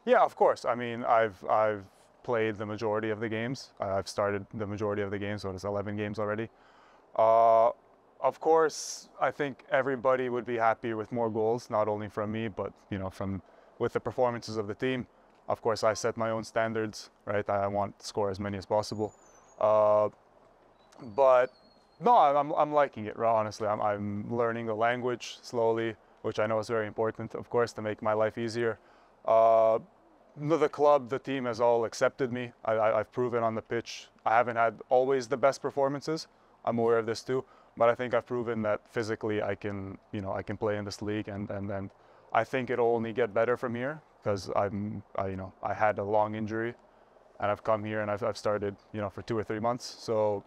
Yeah, of course. I mean, I've played the majority of the games. I've started the majority of the games, so it's 11 games already. Uh, of course, I think everybody would be happy with more goals, not only from me, but from with the performances of the team. Of course, I set my own standards, right? I want to score as many as possible. Uh, but no, I'm liking it. Honestly, I'm learning the language slowly, which I know is very important, of course, to make my life easier. Uh, the club, the team has all accepted me. I've proven on the pitch. I haven't had always the best performances. I'm aware of this too, but I think I've proven that physically I can, I can play in this league, and I think it'll only get better from here because I had a long injury, and I've come here and I've started, for 2 or 3 months. So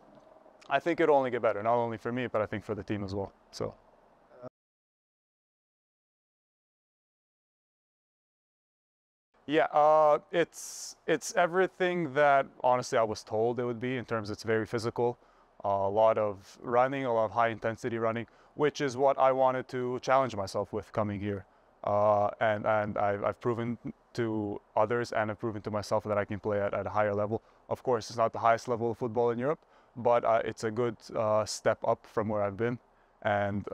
I think it'll only get better, not only for me, but I think for the team as well. So. Yeah, it's everything that honestly I was told it would be in terms it's very physical, a lot of running, a lot of high intensity running, which is what I wanted to challenge myself with coming here. And I've proven to others and I've proven to myself that I can play at a higher level. Of course, it's not the highest level of football in Europe, but it's a good step up from where I've been. And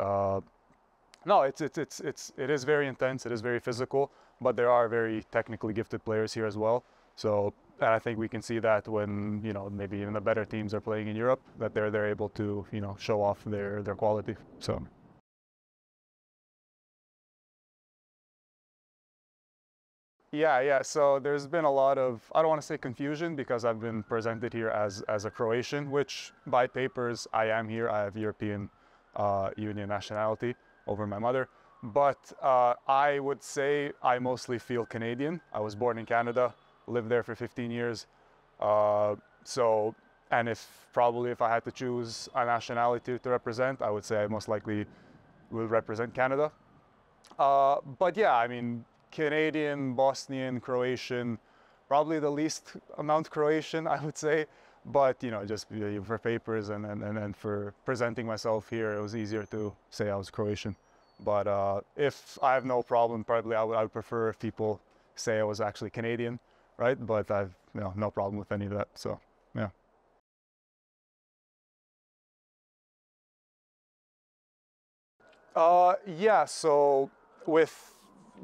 no, it is very intense. It is very physical, but there are very technically gifted players here as well. So, and I think we can see that when maybe even the better teams are playing in Europe, that they're able to show off their quality. So. Yeah. So there's been a lot of, I don't want to say confusion because I've been presented here as a Croatian, which by papers I am here. I have European Union nationality over my mother. But I would say I mostly feel Canadian. I was born in Canada, lived there for 15 years. So, and if I had to choose a nationality to represent, I would say I most likely will represent Canada. But yeah, I mean, Canadian, Bosnian, Croatian, probably the least amount Croatian, I would say. But just for papers and for presenting myself here, it was easier to say I was Croatian. But if I have no problem, probably I would prefer if people say I was actually Canadian, right? But I've no problem with any of that. So yeah. Yeah. So with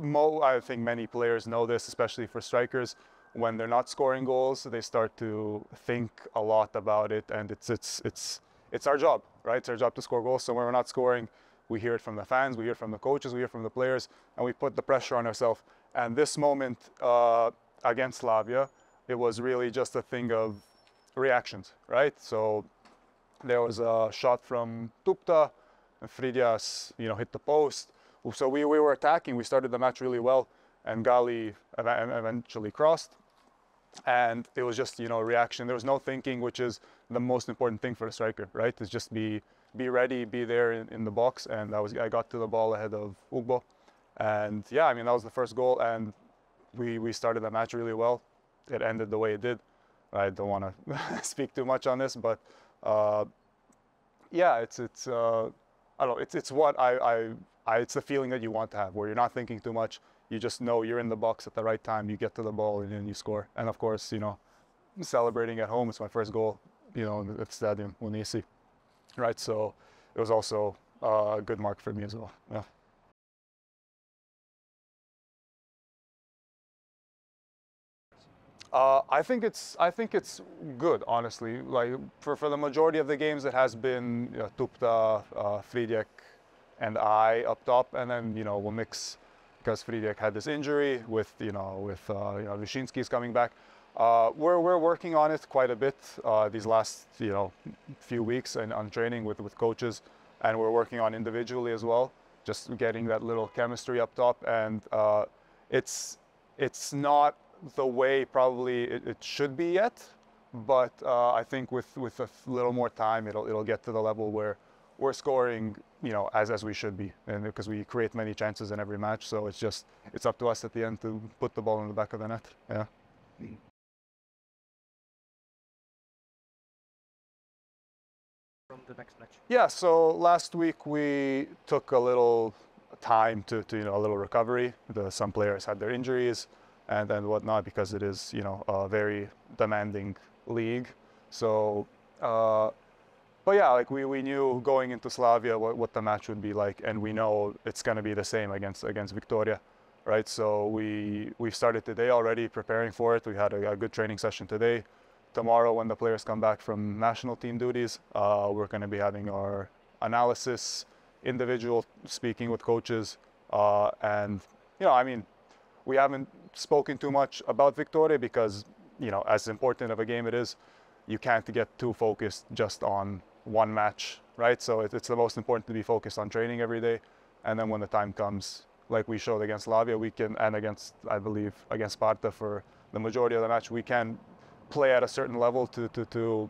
I think many players know this, especially for strikers. When they're not scoring goals, they start to think a lot about it, and it's our job, right? It's our job to score goals. So when we're not scoring, we hear it from the fans, we hear it from the coaches, we hear it from the players, and we put the pressure on ourselves. And this moment against Slavia, it was really just a thing of reactions, right? So there was a shot from Tupta, and Fridias, hit the post. So we were attacking. We started the match really well, and Gali eventually crossed. And it was just reaction. There was no thinking, which is the most important thing for a striker, right? Is just be ready, be there in the box. And I got to the ball ahead of Ugbo, and yeah, I mean that was the first goal, and we started the match really well. It ended the way it did. I don't want to speak too much on this, but yeah, I don't know. It's what it's the feeling that you want to have, where you're not thinking too much. You just know you're in the box at the right time. You get to the ball and then you score. And of course, celebrating at home. It's my first goal, at the Stadium Unisi, right? So it was also a good mark for me as well. Yeah. I think it's good, honestly. Like for the majority of the games, it has been Tupta, Friedek, and I up top, and then we'll mix because Friedek had this injury with Wyszynski's coming back. We're working on it quite a bit these last few weeks and on training with coaches, and we're working on individually as well, just getting that little chemistry up top, and it's not the way probably it should be yet, but I think with a little more time, it'll get to the level where we're scoring, as we should be, and because we create many chances in every match, so it's up to us at the end to put the ball in the back of the net. Yeah. From the next match. Yeah. So last week we took a little time to a little recovery. Some players had their injuries. and whatnot, because it is, you know, a very demanding league. So, but yeah, like we knew going into Slavia what the match would be like, and we know it's going to be the same against Victoria, right? So we started today already preparing for it. We had a good training session today. Tomorrow, when the players come back from national team duties, we're going to be having our analysis, individual speaking with coaches, and you know, I mean, we haven't spoken too much about Victoria because, you know, as important of a game it is, you can't get too focused just on one match, right? So it's the most important to be focused on training every day, and then when the time comes, like we showed against Slavia, we can, and against, I believe, against Sparta for the majority of the match, we can play at a certain level to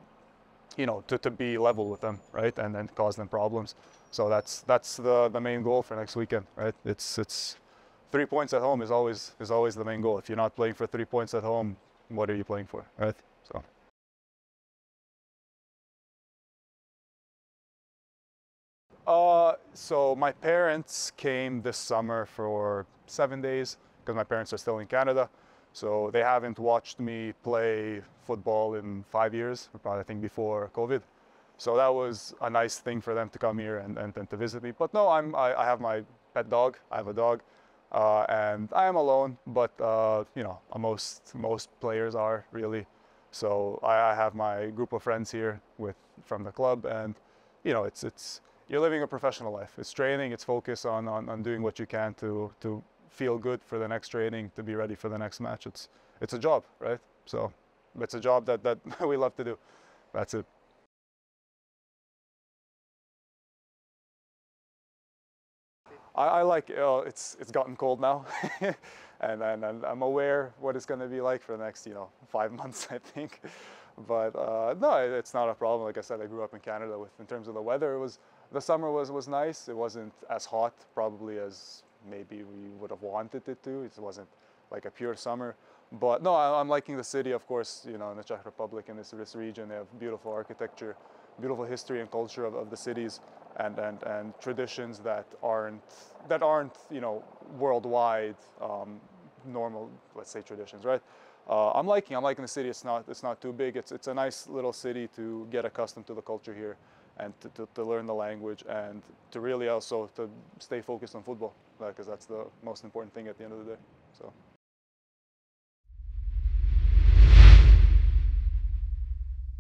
you know, to be level with them, right, and then cause them problems. So that's the main goal for next weekend, right? It's 3 points at home is always the main goal. If you're not playing for 3 points at home, what are you playing for, right? So my parents came this summer for 7 days because my parents are still in Canada. So they haven't watched me play football in 5 years, probably I think before COVID. So that was a nice thing for them to come here and to visit me. But no, I have my pet dog. I have a dog, and I am alone. But you know, most players are really. So I have my group of friends here from the club, and you know, it's you're living a professional life. It's training. It's focus on doing what you can to feel good for the next training, to be ready for the next match. It's a job, right? So it's a job that we love to do. That's it. I like it's gotten cold now, and I'm aware what it's going to be like for the next, you know, 5 months, I think. But no, it's not a problem. Like I said, I grew up in Canada. In terms of the weather, the summer was nice. It wasn't as hot probably as maybe we would have wanted it to. It wasn't like a pure summer. But no, I'm liking the city, of course. You know, in the Czech Republic, in this region, they have beautiful architecture, beautiful history and culture of the cities, and traditions that aren't, you know, worldwide normal, let's say, traditions, right? I'm liking the city. It's not too big. It's a nice little city to get accustomed to the culture here, and to learn the language, and to really also to stay focused on football, because that's the most important thing at the end of the day. So.